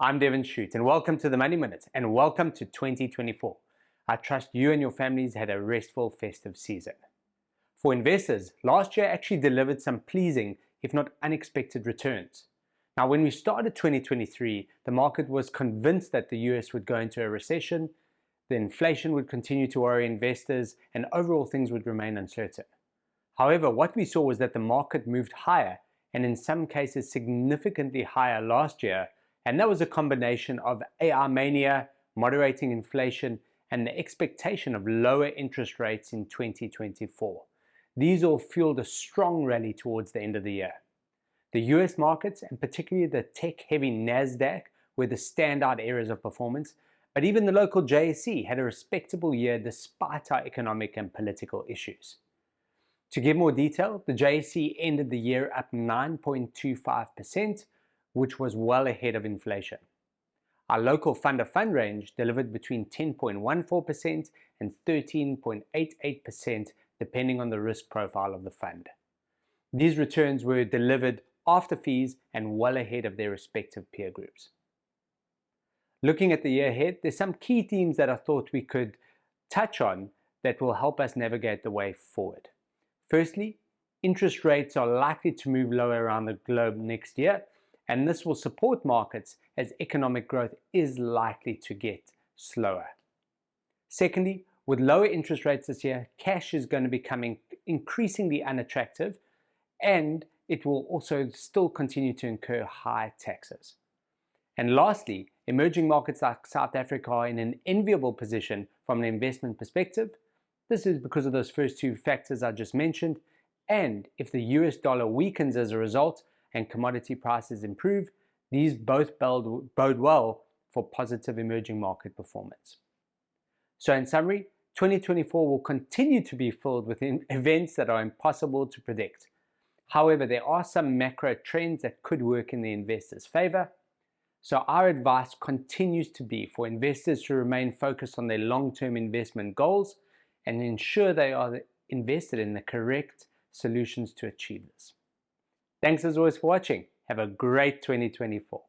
I'm Devin Shute, and welcome to the Money Minute, and welcome to 2024. I trust you and your families had a restful festive season. For investors, last year actually delivered some pleasing, if not unexpected, returns. Now, when we started 2023, the market was convinced that the US would go into a recession, the inflation would continue to worry investors, and overall things would remain uncertain. However, what we saw was that the market moved higher, and in some cases significantly higher last year, and that was a combination of AI mania, moderating inflation, and the expectation of lower interest rates in 2024. These all fueled a strong rally towards the end of the year. The US markets, and particularly the tech-heavy NASDAQ, were the standout areas of performance, but even the local JSE had a respectable year despite our economic and political issues. To give more detail, the JSE ended the year up 9.25%, which was well ahead of inflation. Our local fund of fund range delivered between 10.14% and 13.88%, depending on the risk profile of the fund. These returns were delivered after fees and well ahead of their respective peer groups. Looking at the year ahead, there's some key themes that I thought we could touch on that will help us navigate the way forward. Firstly, interest rates are likely to move lower around the globe next year, and this will support markets as economic growth is likely to get slower. Secondly, with lower interest rates this year, cash is going to become increasingly unattractive, and it will also still continue to incur high taxes. And lastly, emerging markets like South Africa are in an enviable position from an investment perspective. This is because of those first two factors I just mentioned, and if the US dollar weakens as a result and commodity prices improve, these both bode well for positive emerging market performance. So in summary, 2024 will continue to be filled with events that are impossible to predict. However, there are some macro trends that could work in the investor's favor. So our advice continues to be for investors to remain focused on their long-term investment goals and ensure they are invested in the correct solutions to achieve this. Thanks as always for watching. Have a great 2024.